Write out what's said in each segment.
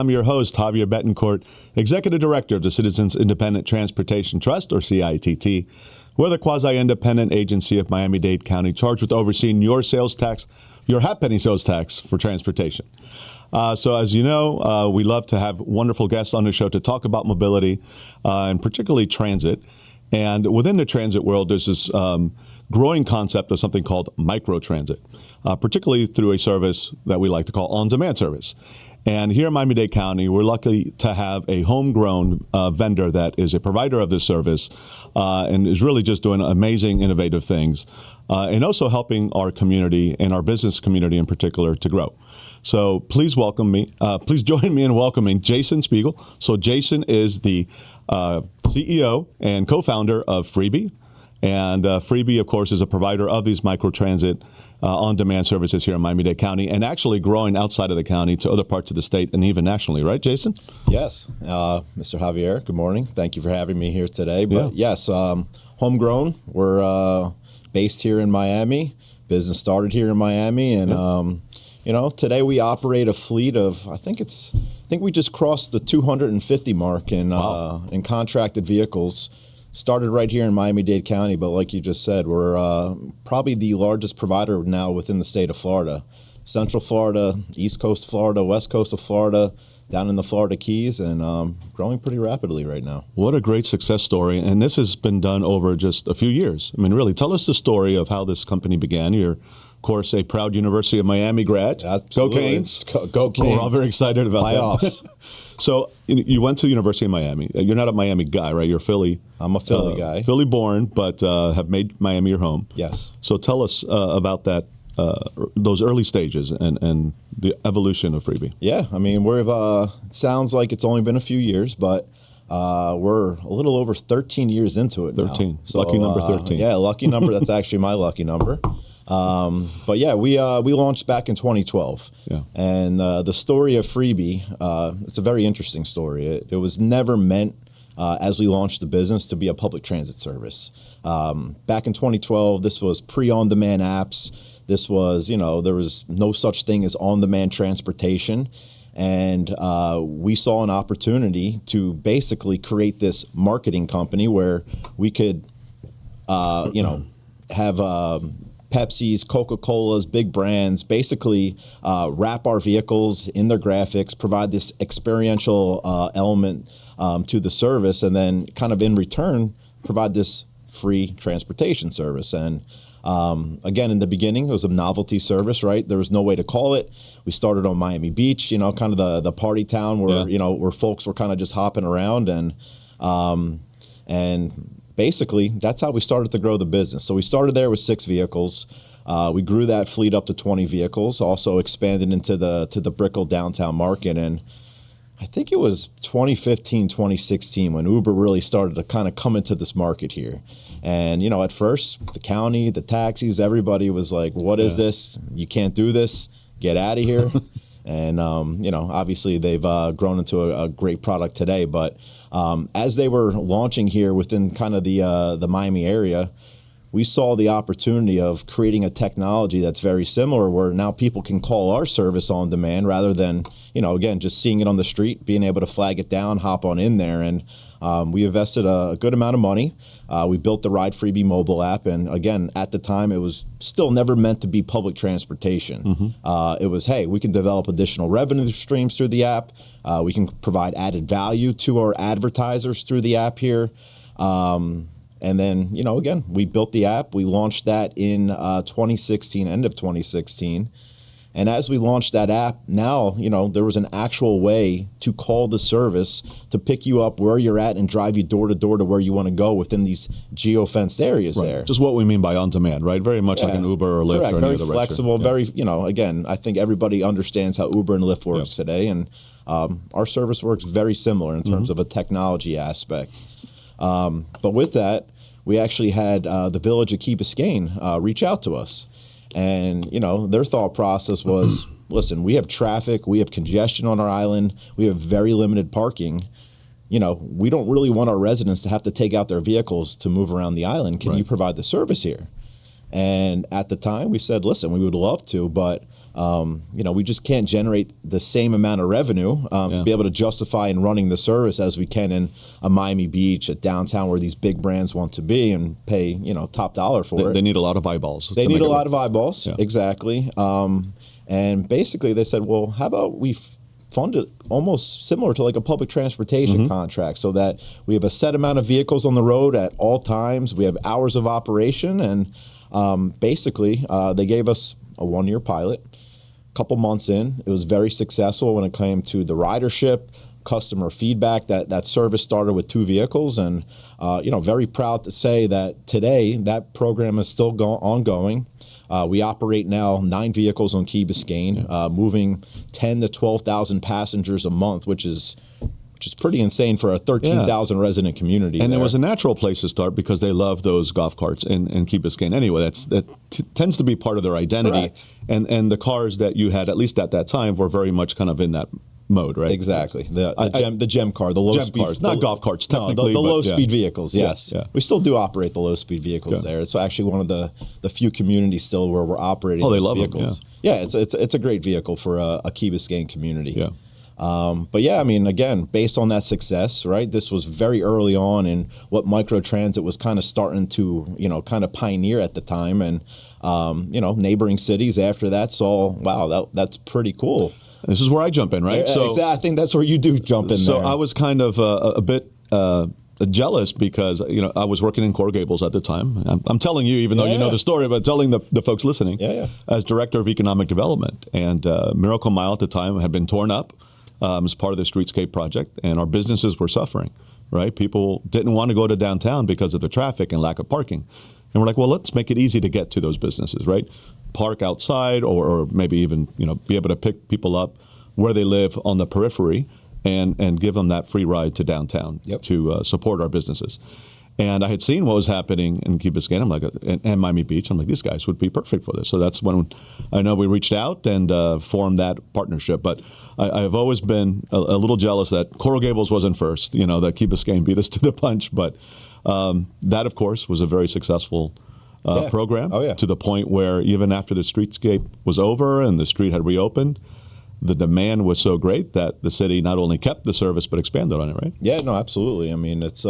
I'm your host, Javier Betancourt, Executive Director of the Citizens Independent Transportation Trust, or CITT. We're the quasi-independent agency of Miami-Dade County charged with overseeing your sales tax, your half-penny sales tax for transportation. So as you know, we love to have wonderful guests on the show to talk about mobility, and particularly transit. And within the transit world, there's this growing concept of something called microtransit, particularly through a service that we like to call on-demand service. And here in Miami-Dade County, we're lucky to have a homegrown vendor that is a provider of this service and is really just doing amazing, innovative things, and also helping our community and our business community in particular to grow. So please welcome me. Please join me in welcoming Jason Spiegel. So Jason is the CEO and co-founder of Freebie. And Freebie, of course, is a provider of these microtransit on-demand services here in Miami-Dade County, and actually growing outside of the county to other parts of the state and even nationally, right, Jason? Yes. Mr. Javier, good morning. Thank you for having me here today. But yes, homegrown. We're based here in Miami. Business started here in Miami, and today we operate a fleet of I think we just crossed the 250 mark in contracted vehicles. Started right here in Miami-Dade County, but like you just said, we're probably the largest provider now within the state of Florida. Central Florida, East Coast Florida, West Coast of Florida, down in the Florida Keys, and growing pretty rapidly right now. What a great success story, and this has been done over just a few years. I mean, really, tell us the story of how this company began. You're, of course, a proud University of Miami grad. Absolutely. Go Canes. Go Canes. We're all very excited about Playoffs. that. So you went to the University of Miami. You're not a Miami guy, right? You're Philly. I'm a Philly guy. Philly born, but have made Miami your home. Yes. So tell us about that, those early stages and the evolution of Freebie. Yeah, I mean, it sounds like it's only been a few years, but we're a little over 13 years into it 13. now. So, lucky number 13. Yeah, lucky number. That's actually my lucky number. But yeah, we launched back in 2012. Yeah. And the story of Freebie, it's a very interesting story. It was never meant, as we launched the business, to be a public transit service. Back in 2012, this was pre-on-demand apps. This was, there was no such thing as on-demand transportation. And we saw an opportunity to basically create this marketing company where we could, have Pepsi's, Coca-Cola's, big brands, basically wrap our vehicles in their graphics, provide this experiential element to the service, and then kind of in return, provide this free transportation service. And again, in the beginning, it was a novelty service, right? There was no way to call it. We started on Miami Beach, kind of the party town where, where folks were kind of just hopping around. And basically, that's how we started to grow the business. So we started there with 6 vehicles. We grew that fleet up to 20 vehicles, also expanded into the Brickell downtown market. And I think it was 2015, 2016 when Uber really started to kind of come into this market here. And, at first, the county, the taxis, everybody was like, what is this? You can't do this. Get out of here. And, obviously they've grown into a great product today. But as they were launching here within kind of the Miami area, we saw the opportunity of creating a technology that's very similar where now people can call our service on demand rather than, again, just seeing it on the street, being able to flag it down, hop on in there. And we invested a good amount of money. We built the Ride Freebie mobile app. And again, at the time, it was still never meant to be public transportation. Mm-hmm. It was, hey, we can develop additional revenue streams through the app. We can provide added value to our advertisers through the app here. And then, again, we built the app. We launched that in 2016, end of 2016. And as we launched that app, now, there was an actual way to call the service to pick you up where you're at and drive you door to door to where you want to go within these geo-fenced areas there. Just what we mean by on-demand, right? Very much like an Uber or Lyft. Correct. Or very any other flexible, very, again, I think everybody understands how Uber and Lyft works today. And our service works very similar in terms of a technology aspect. But with that, we actually had the Village of Key Biscayne reach out to us. And, their thought process was, listen, we have traffic, we have congestion on our island, we have very limited parking. We don't really want our residents to have to take out their vehicles to move around the island. Can you provide the service here? And at the time, we said, listen, we would love to, but we just can't generate the same amount of revenue to be able to justify in running the service as we can in a Miami Beach, at downtown, where these big brands want to be and pay, top dollar for it. They need a lot of eyeballs. They need a lot of eyeballs, exactly. And basically they said, well, how about we fund it almost similar to like a public transportation contract, so that we have a set amount of vehicles on the road at all times. We have hours of operation, and basically they gave us a 1-year pilot. Couple months in, it was very successful when it came to the ridership, customer feedback. That service started with 2 vehicles, and very proud to say that today that program is still ongoing. We operate now 9 vehicles on Key Biscayne, moving 10 to 12,000 passengers a month, which is pretty insane for a 13,000 resident community. And there it was a natural place to start because they love those golf carts in Key Biscayne anyway. That tends to be part of their identity. Correct. And the cars that you had, at least at that time, were very much kind of in that mode, right? Exactly. The gem car, the low gem speed cars, not golf carts technically. No, the low speed vehicles, yes. Yeah. We still do operate the low speed vehicles there. It's actually one of the few communities still where we're operating they those love vehicles. them, it's a great vehicle for a Key Biscayne community. Yeah. But again, based on that success, right, this was very early on in what microtransit was kind of starting to, kind of pioneer at the time. And, neighboring cities after that saw, wow, that's pretty cool. This is where I jump in, right? So I think that's where you do jump in there. So I was kind of a bit jealous because, I was working in Coral Gables at the time. I'm telling you, even though you know the story, but telling the folks listening, as Director of Economic Development. And Miracle Mile at the time had been torn up as part of the streetscape project, and our businesses were suffering, right? People didn't want to go to downtown because of the traffic and lack of parking. And we're like, well, let's make it easy to get to those businesses, right? Park outside, or maybe even, be able to pick people up where they live on the periphery and give them that free ride to downtown to support our businesses. And I had seen what was happening in Key Biscayne. I'm like, and Miami Beach. I'm like, these guys would be perfect for this. So that's when I know we reached out and formed that partnership. But I've always been a little jealous that Coral Gables wasn't first, that Key Biscayne beat us to the punch. But that, of course, was a very successful program to the point where even after the streetscape was over and the street had reopened, the demand was so great that the city not only kept the service but expanded on it, right? Yeah, no, absolutely. I mean, it's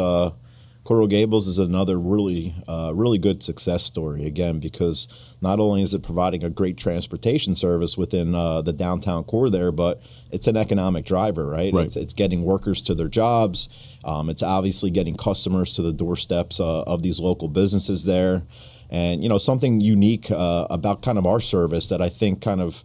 Coral Gables is another really good success story, again, because not only is it providing a great transportation service within the downtown core there, but it's an economic driver, right? It's getting workers to their jobs. It's obviously getting customers to the doorsteps of these local businesses there. And, something unique about kind of our service that I think kind of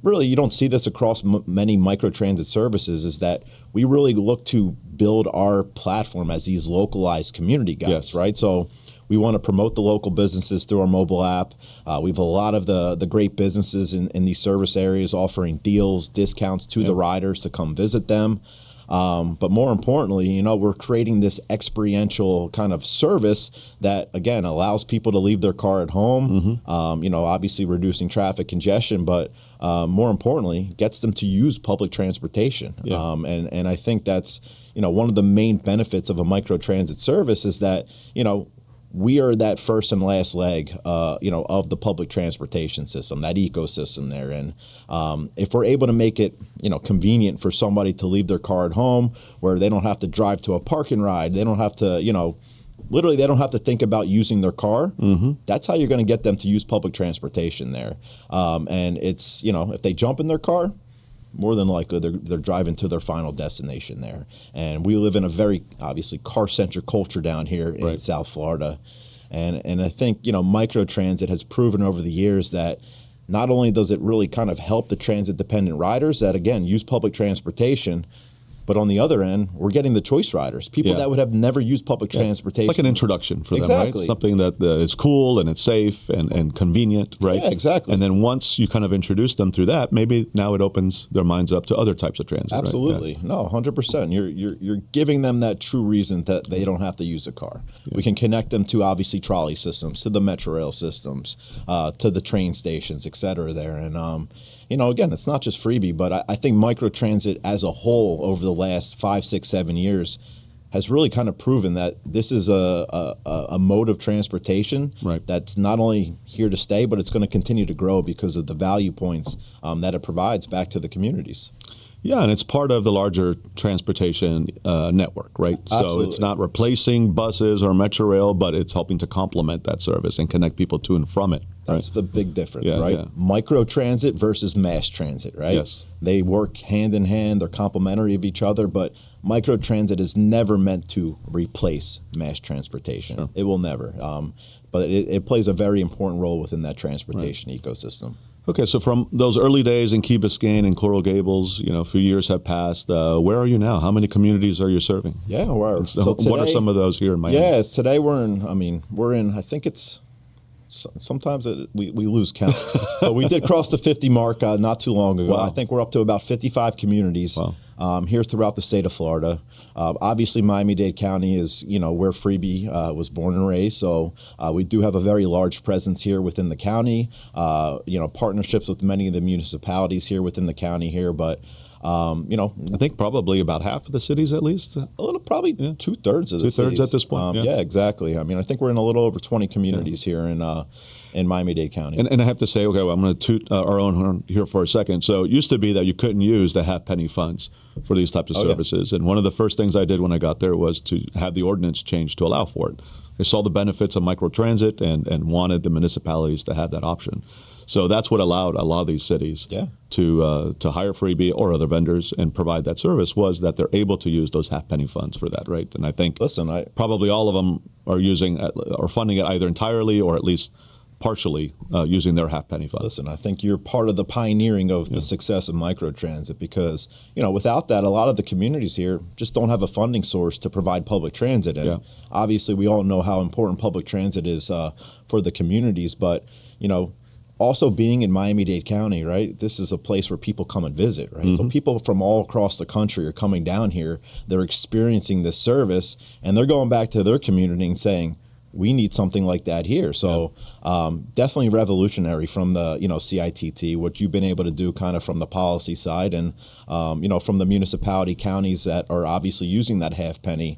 really you don't see this across many microtransit services is that we really look to build our platform as these localized community guides, right? So we want to promote the local businesses through our mobile app. We have a lot of the great businesses in these service areas offering deals, discounts to the riders to come visit them. But more importantly, we're creating this experiential kind of service that, again, allows people to leave their car at home, obviously reducing traffic congestion, but more importantly, gets them to use public transportation. And I think that's, one of the main benefits of a microtransit service is that, we are that first and last leg, of the public transportation system, that ecosystem there. And if we're able to make it, convenient for somebody to leave their car at home, where they don't have to drive to a park and ride, they don't have to, literally they don't have to think about using their car. That's how you're going to get them to use public transportation there. And it's, if they jump in their car, more than likely they're driving to their final destination there. And we live in a very, obviously, car-centric culture down here in South Florida. And I think, microtransit has proven over the years that not only does it really kind of help the transit-dependent riders that, again, use public transportation, but on the other end, we're getting the choice riders, people that would have never used public transportation. It's like an introduction for them, right? Something that is cool and it's safe and convenient, right? Yeah, exactly. And then once you kind of introduce them through that, maybe now it opens their minds up to other types of transit. Absolutely. Right? No, 100%. You're giving them that true reason that they don't have to use a car. We can connect them to, obviously, trolley systems, to the metro rail systems, to the train stations, et cetera there. And, again, it's not just freebie, but I think microtransit as a whole over the last 5, 6, 7 years has really kind of proven that this is a mode of transportation Right. that's not only here to stay, but it's going to continue to grow because of the value points that it provides back to the communities. Yeah, and it's part of the larger transportation network, right? So Absolutely. it's not replacing buses or Metro Rail, but it's helping to complement that service and connect people to and from it. That's the big difference, Yeah, right? yeah. Micro transit versus mass transit, right? Yes. They work hand in hand, they're complementary of each other, but micro transit is never meant to replace mass transportation. Sure. It will never. But it plays a very important role within that transportation ecosystem. Okay, so from those early days in Key Biscayne and Coral Gables, a few years have passed. Where are you now? How many communities are you serving? Yeah, So what are some of those here in Miami? Yeah, today we're in, I think it's, sometimes we lose count. But we did cross the 50 mark not too long ago. Wow. I think we're up to about 55 communities here throughout the state of Florida. Obviously, Miami-Dade County is, where Freebie was born and raised. So we do have a very large presence here within the county, partnerships with many of the municipalities here within the county here. But I think probably about half of the cities at least. a little, probably 2/3 of the 2/3 cities. at this point, yeah. Yeah, exactly. I think we're in a little over 20 communities here in Miami-Dade County. And I have to say, okay, well, I'm going to toot our own horn here for a second. So it used to be that you couldn't use the half-penny funds for these types of services. And one of the first things I did when I got there was to have the ordinance changed to allow for it. I saw the benefits of microtransit and wanted the municipalities to have that option. So that's what allowed a lot of these cities to hire Freebie or other vendors and provide that service, was that they're able to use those half-penny funds for that, right? And I think probably all of them are using or funding it either entirely or at least partially using their half-penny funds. Listen, I think you're part of the pioneering of the success of microtransit because, without that, a lot of the communities here just don't have a funding source to provide public transit. And obviously, we all know how important public transit is for the communities, but, also being in Miami-Dade County, right, this is a place where people come and visit, right? So people from all across the country are coming down here. They're experiencing this service, and they're going back to their community and saying, we need something like that here. So definitely revolutionary from the, CITT, what you've been able to do kind of from the policy side and, from the municipality counties that are obviously using that half penny.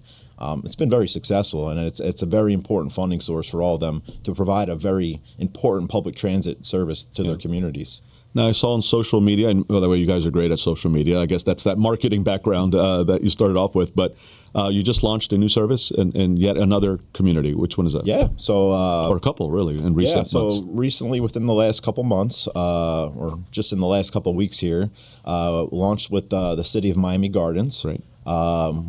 It's been very successful, and it's a very important funding source for all of them to provide a very important public transit service to their communities. Now, I saw on social media, and by the way, you guys are great at social media. I guess that's that marketing background that you started off with. But you just launched a new service in yet another community. Which one is that? Yeah, so or a couple, really, in recent months. So recently, within the last couple months, or just in the last couple weeks here, launched with the city of Miami Gardens. Right.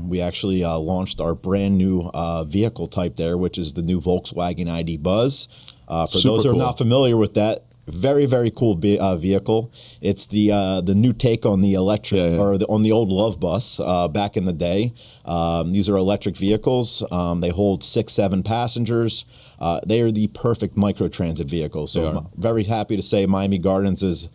We actually launched our brand new vehicle type there, which is the new Volkswagen ID Buzz. For those who are not familiar with that, very, very cool vehicle. It's the new take on the electric or on the old Love Bus back in the day. These are electric vehicles. They hold 6-7 passengers. They are the perfect microtransit vehicle. So I'm very happy to say Miami Gardens is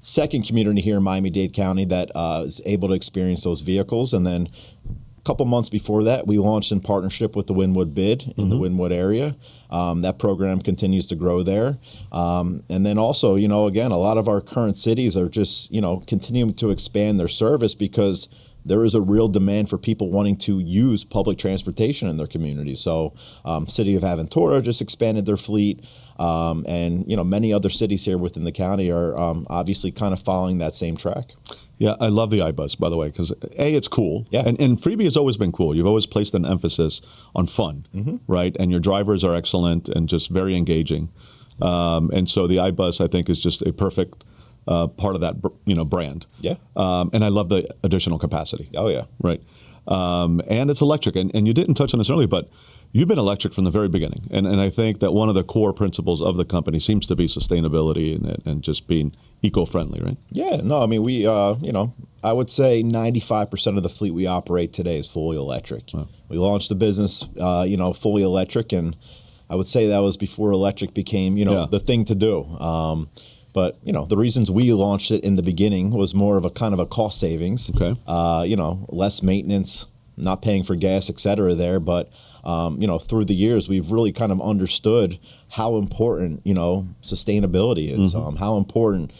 second community here in Miami-Dade County that is able to experience those vehicles. And then a couple months before that, we launched in partnership with the Wynwood Bid in the Wynwood area. That program continues to grow there. And then also, again, a lot of our current cities are just, continuing to expand their service because there is a real demand for people wanting to use public transportation in their community. So City of Aventura just expanded their fleet. And, many other cities here within the county are obviously kind of following that same track. Yeah, I love the iBus, by the way, because A, it's cool. Yeah. And Freebie has always been cool. You've always placed an emphasis on fun, right? And your drivers are excellent and just very engaging. And so the iBus, I think, is just a perfect part of that, brand. Yeah. And I love the additional capacity. Oh, yeah. Right. And it's electric. And you didn't touch on this earlier, but you've been electric from the very beginning. And I think that one of the core principles of the company seems to be sustainability and just being eco-friendly, right? Yeah, no, we, I would say 95% of the fleet we operate today is fully electric. Wow. We launched the business, fully electric, and I would say that was before electric became, the thing to do. But, the reasons we launched it in the beginning was more of a kind of a cost savings. Okay. Less maintenance, not paying for gas, et cetera there. But, through the years, we've really kind of understood how important, sustainability is, how important,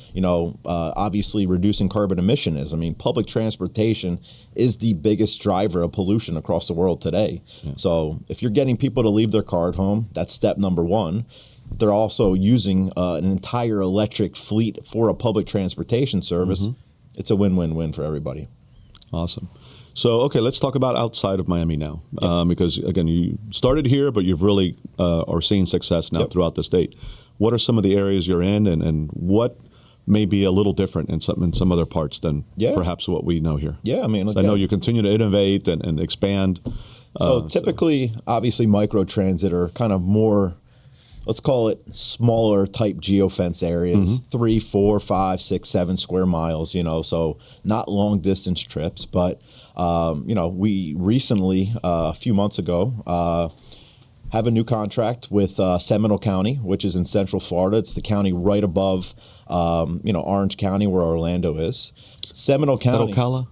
obviously reducing carbon emission is. I mean, public transportation is the biggest driver of pollution across the world today. Yeah. So if you're getting people to leave their car at home, that's step number one. They're also using an entire electric fleet for a public transportation service. It's a win-win-win for everybody. Awesome. So, okay, let's talk about outside of Miami now, because, again, you started here, but you've really are seeing success now throughout the state. What are some of the areas you're in, and what may be a little different in some other parts than perhaps what we know here? Yeah, I mean, I know you continue to innovate and expand. So typically, obviously, microtransit are kind of more, let's call it smaller type geofence areas, 3, 4, 5, 6, 7 square miles, so not long distance trips. But, we recently, a few months ago, have a new contract with Seminole County, which is in Central Florida. It's the county right above, Orange County, where Orlando is. Seminole County. Ocala?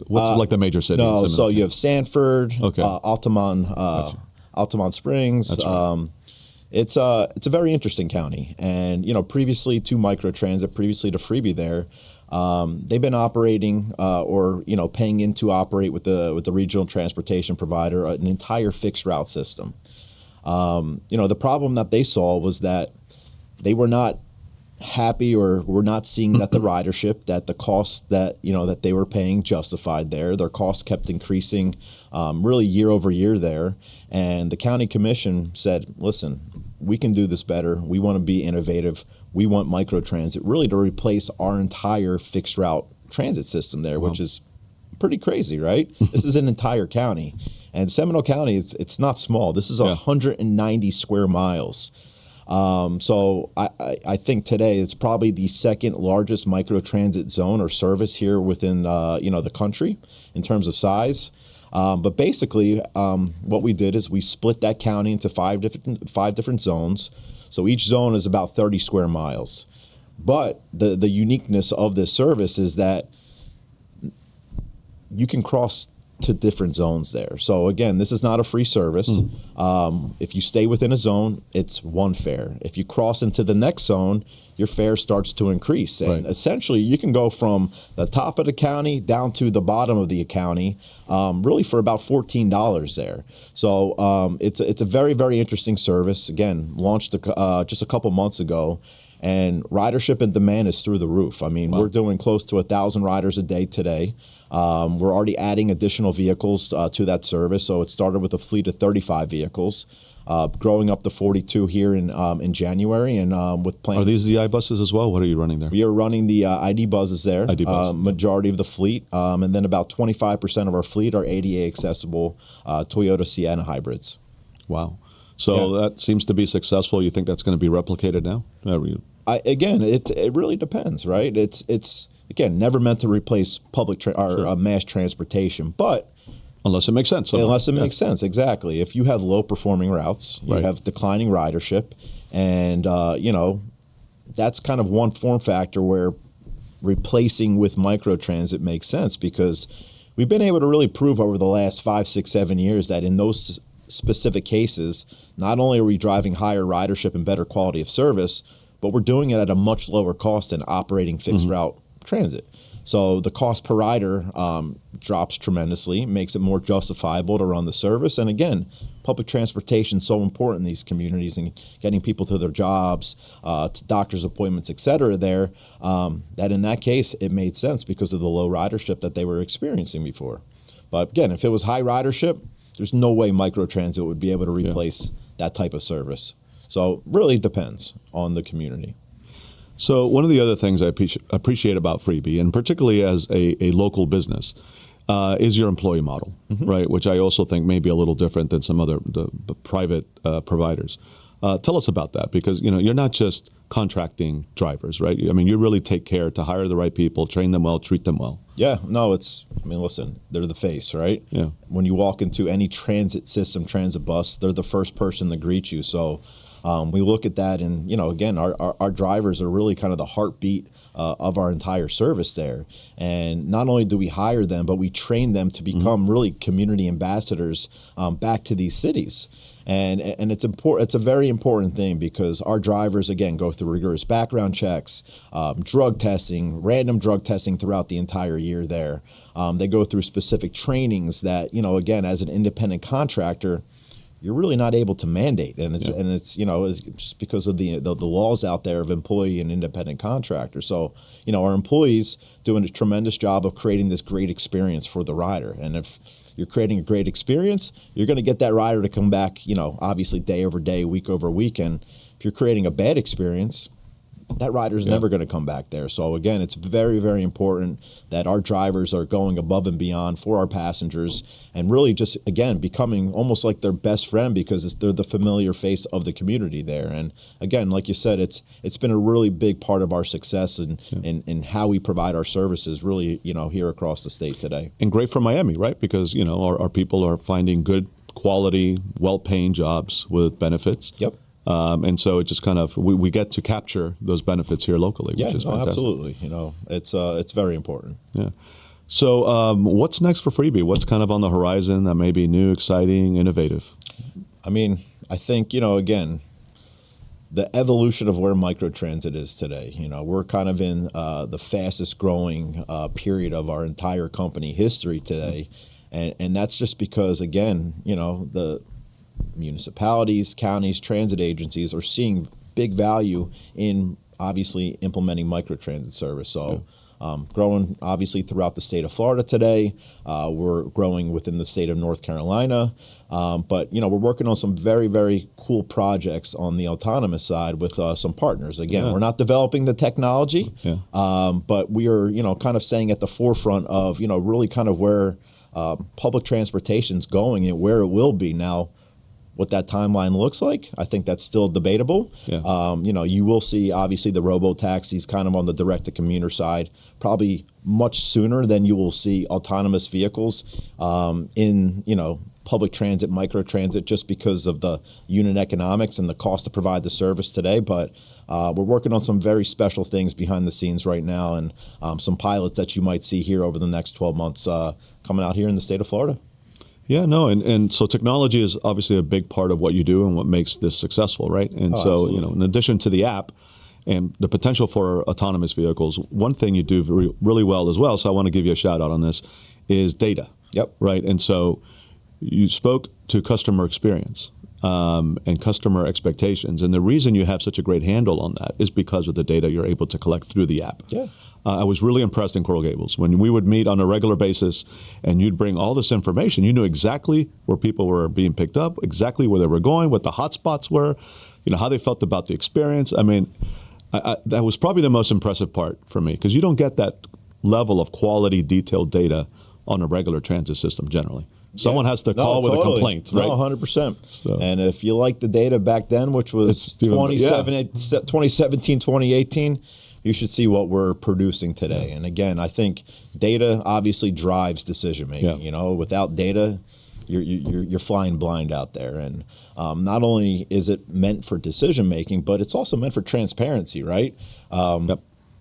What's like the major city? No, so you have Sanford, Okay. Altamont Springs. That's right. It's a very interesting county, and previously to microtransit, previously to Freebie there, they've been operating or paying in to operate with the regional transportation provider an entire fixed route system. The problem that they saw was that they were not happy or were not seeing that the ridership, that the cost that that they were paying justified there. Their costs kept increasing really year over year there, and the county commission said, listen, we can do this better. We want to be innovative. We want microtransit really to replace our entire fixed route transit system there, which is pretty crazy, right? This is an entire county, and Seminole County, it's not small. This is 190 square miles. So I think today it's probably the second largest microtransit zone or service here within the country in terms of size. But basically, what we did is we split that county into five different zones. So each zone is about 30 square miles. But the uniqueness of this service is that you can cross to different zones there. So again, this is not a free service. If you stay within a zone, it's one fare. If you cross into the next zone, your fare starts to increase. And essentially, you can go from the top of the county down to the bottom of the county, really for about $14 there. So it's a very, very interesting service. Again, launched just a couple months ago. And ridership and demand is through the roof. I mean, we're doing close to 1,000 riders a day today. We're already adding additional vehicles to that service. So it started with a fleet of 35 vehicles, growing up to 42 here in January, and with plans. Are these the iBuses as well? What are you running there? We are running the ID buses there. ID buses. Majority of the fleet, and then about 25% of our fleet are ADA accessible Toyota Sienna hybrids. Wow. So that seems to be successful. You think that's going to be replicated now? Again, it really depends, right? It's again never meant to replace public mass transportation, but unless it makes sense. Unless it makes sense, exactly. If you have low performing routes, you have declining ridership, and that's kind of one form factor where replacing with microtransit makes sense, because we've been able to really prove over the last 5, 6, 7 years that in those specific cases, not only are we driving higher ridership and better quality of service, but we're doing it at a much lower cost than operating fixed route transit. So the cost per rider drops tremendously, makes it more justifiable to run the service. And again, public transportation is so important in these communities and getting people to their jobs, to doctor's appointments, et cetera, there, that in that case, it made sense because of the low ridership that they were experiencing before. But again, if it was high ridership, there's no way microtransit would be able to replace that type of service. So really depends on the community. So one of the other things I appreciate about Freebie, and particularly as a local business, is your employee model, right? Which I also think may be a little different than some other the private providers. Tell us about that, because you're not just contracting drivers, right? I mean, you really take care to hire the right people, train them well, treat them well. Yeah, no, listen, they're the face, right? Yeah. When you walk into any transit system, transit bus, they're the first person to greet you. So we look at that, and again, our drivers are really kind of the heartbeat of our entire service there. And not only do we hire them, but we train them to become really community ambassadors back to these cities. And it's important. It's a very important thing because our drivers, again, go through rigorous background checks, drug testing, random drug testing throughout the entire year there. They go through specific trainings that, again, as an independent contractor, you're really not able to mandate, and it's it's just because of the laws out there of employee and independent contractors. So our employees doing a tremendous job of creating this great experience for the rider, and if you're creating a great experience, you're going to get that rider to come back, obviously day over day, week over week. And if you're creating a bad experience, that rider's never going to come back there. So again, it's very, very important that our drivers are going above and beyond for our passengers and really just, again, becoming almost like their best friend because they're the familiar face of the community there. And again, like you said, it's been a really big part of our success and how we provide our services really, here across the state today. And great for Miami, right? Because, our people are finding good quality, well-paying jobs with benefits. Yep. And so it just kind of, we get to capture those benefits here locally, which is fantastic. Absolutely. It's very important. Yeah. So what's next for Freebie? What's kind of on the horizon that may be new, exciting, innovative? I mean, I think, again, the evolution of where microtransit is today, we're kind of in the fastest growing period of our entire company history today. And that's just because, again, the municipalities, counties, transit agencies are seeing big value in obviously implementing microtransit service. So growing obviously throughout the state of Florida today. We're growing within the state of North Carolina. But, we're working on some very, very cool projects on the autonomous side with some partners. Again, we're not developing the technology, but we are, kind of staying at the forefront of, really kind of where public transportation's going and where it will be. Now, what that timeline looks like, I think that's still debatable. You will see obviously the robo-taxis kind of on the direct-to-commuter side probably much sooner than you will see autonomous vehicles in public transit, microtransit, just because of the unit economics and the cost to provide the service today. But we're working on some very special things behind the scenes right now, and some pilots that you might see here over the next 12 months coming out here in the state of Florida. Yeah, no, and so technology is obviously a big part of what you do and what makes this successful, right? And so, absolutely. In addition to the app and the potential for autonomous vehicles, one thing you do really well as well, so I want to give you a shout out on this, is data. Yep. Right, and so you spoke to customer experience and customer expectations, and the reason you have such a great handle on that is because of the data you're able to collect through the app. Yeah. I was really impressed in Coral Gables. When we would meet on a regular basis and you'd bring all this information, you knew exactly where people were being picked up, exactly where they were going, what the hot spots were, how they felt about the experience. I mean, that was probably the most impressive part for me because you don't get that level of quality, detailed data on a regular transit system genergenerally. Someone has to call with a complaint, right? No, 100%. So. And if you like the data back then, which was 2017, 2018, you should see what we're producing today. And again, I think data obviously drives decision making. Without data, you're flying blind out there. And not only is it meant for decision making, but it's also meant for transparency, right?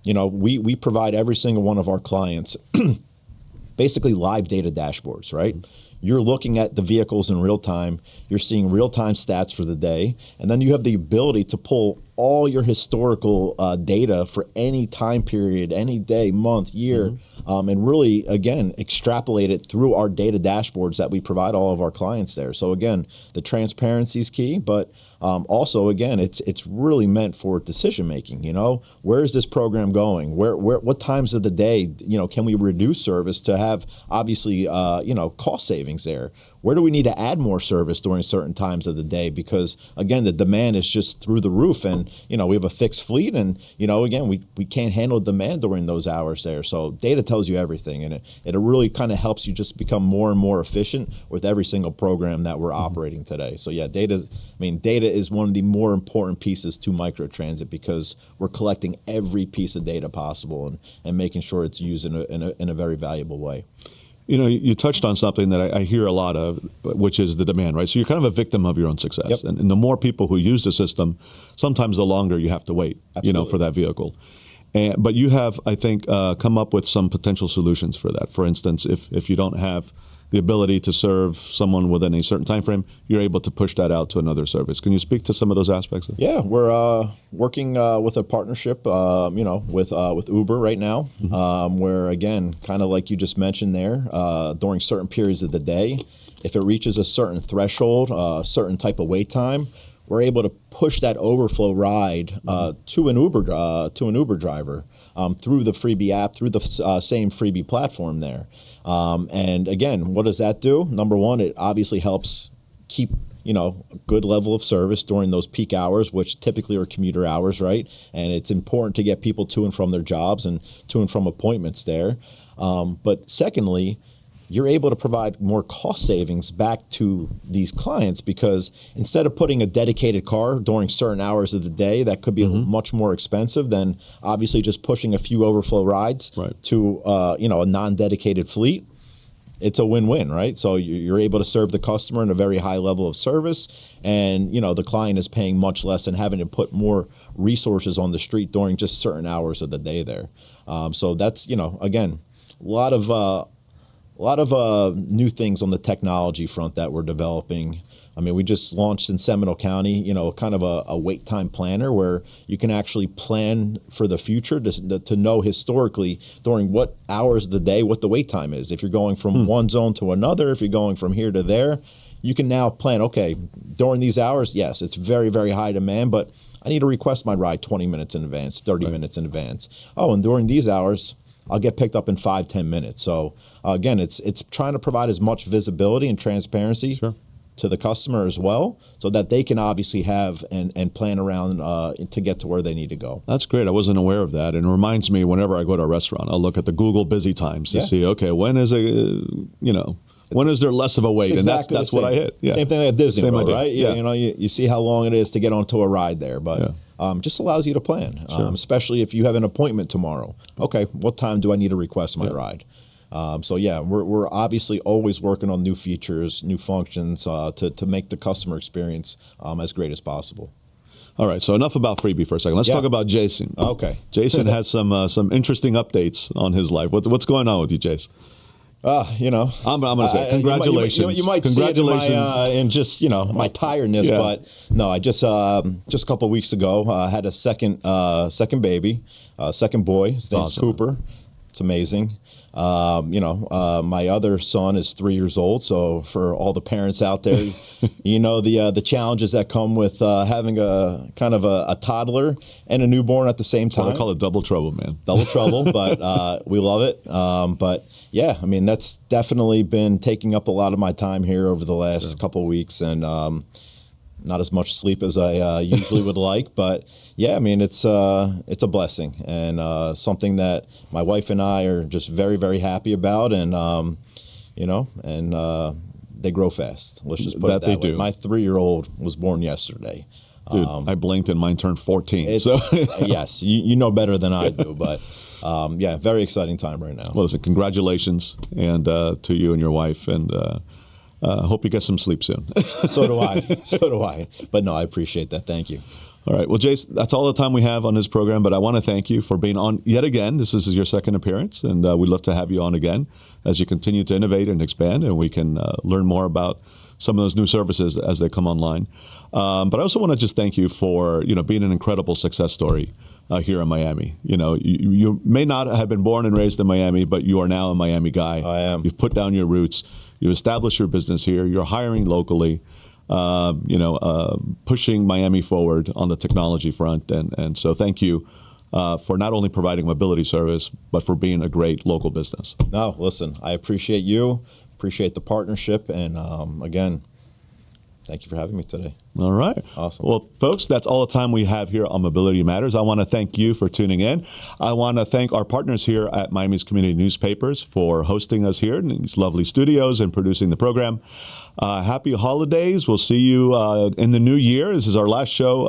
We provide every single one of our clients basically live data dashboards, right? You're looking at the vehicles in real time. You're seeing real-time stats for the day. And then you have the ability to pull all your historical data for any time period, any day, month, year, and really, again, extrapolate it through our data dashboards that we provide all of our clients there. So again, the transparency is key, but also, again, it's really meant for decision making. Where is this program going? What times of the day, can we reduce service to have obviously, cost savings there? Where do we need to add more service during certain times of the day? Because again, the demand is just through the roof, and we have a fixed fleet, and again, we can't handle demand during those hours there. So data tells you everything, and it really kind of helps you just become more and more efficient with every single program that we're operating today. So yeah, data is one of the more important pieces to microtransit because we're collecting every piece of data possible and making sure it's used in a very valuable way. You touched on something that I hear a lot of, which is the demand, right? So you're kind of a victim of your own success. Yep. And the more people who use the system, sometimes the longer you have to wait, Absolutely. For that vehicle. But you have, I think, come up with some potential solutions for that. For instance, if you don't have the ability to serve someone within a certain time frame, you're able to push that out to another service. Can you speak to some of those aspects? Yeah, we're working with a partnership, with Uber right now, where again, kind of like you just mentioned there, during certain periods of the day, if it reaches a certain threshold, a certain type of wait time, we're able to push that overflow ride to an Uber driver through the Freebie app, through the same Freebie platform there. And again, what does that do? Number one, it obviously helps keep a good level of service during those peak hours, which typically are commuter hours, right? And it's important to get people to and from their jobs and to and from appointments there. But secondly, you're able to provide more cost savings back to these clients, because instead of putting a dedicated car during certain hours of the day that could be much more expensive than obviously just pushing a few overflow rides to a non-dedicated fleet, it's a win-win, right? So you're able to serve the customer in a very high level of service, and the client is paying much less and having to put more resources on the street during just certain hours of the day there. So that's again, a lot of new things on the technology front that we're developing. I mean, we just launched in Seminole County, kind of a wait time planner where you can actually plan for the future to know historically during what hours of the day what the wait time is. If you're going from one zone to another, if you're going from here to there, you can now plan, okay, during these hours, yes, it's very, very high demand, but I need to request my ride 20 minutes in advance, 30 minutes in advance. Oh, and during these hours, I'll get picked up in 5-10 minutes. So again, it's trying to provide as much visibility and transparency to the customer as well, so that they can obviously have and plan around to get to where they need to go. That's great. I wasn't aware of that. And it reminds me, whenever I go to a restaurant, I'll look at the Google busy times to see, okay, when is when is there less of a wait? Exactly, and that's what I hit. Yeah. Same thing at Disney World, right? Yeah. You see how long it is to get onto a ride there, but just allows you to plan, especially if you have an appointment tomorrow. Okay, what time do I need to request my ride? So we're obviously always working on new features, new functions to make the customer experience as great as possible. All right, so enough about Freebie for a second. Let's talk about Jason. Okay. Jason has some interesting updates on his life. What's going on with you, Jason? I'm going to say congratulations. You might see it in just my tiredness, but no, I just a couple of weeks ago had a second baby, second boy. His name's Cooper. It's amazing. My other son is 3 years old. So for all the parents out there, the challenges that come with having a kind of a toddler and a newborn at the same time. I call it double trouble, man. Double trouble, but we love it. But yeah, I mean, that's definitely been taking up a lot of my time here over the last couple of weeks, and not as much sleep as I usually would like, but yeah, I mean, it's a blessing, and something that my wife and I are just very, very happy about, and they grow fast. Let's just put it that way. My 3-year-old was born yesterday. Dude, I blinked and mine turned 14. So yes, you know better than I do, but very exciting time right now. Well, listen, congratulations, and to you and your wife, and hope you get some sleep soon. So do I. But no, I appreciate that. Thank you. All right. Well, Jace, that's all the time we have on this program, but I want to thank you for being on yet again. This is your second appearance, and we'd love to have you on again as you continue to innovate and expand, and we can learn more about some of those new services as they come online. But I also want to just thank you for being an incredible success story here in Miami. You may not have been born and raised in Miami, but you are now a Miami guy. I am. You've put down your roots. You established your business here. You're hiring locally, pushing Miami forward on the technology front. And so thank you for not only providing mobility service, but for being a great local business. No, listen, I appreciate you, appreciate the partnership, and again, thank you for having me today. All right. Awesome. Well, folks, that's all the time we have here on Mobility Matters. I want to thank you for tuning in. I want to thank our partners here at Miami's Community Newspapers for hosting us here in these lovely studios and producing the program. Happy holidays. We'll see you in the new year. This is our last show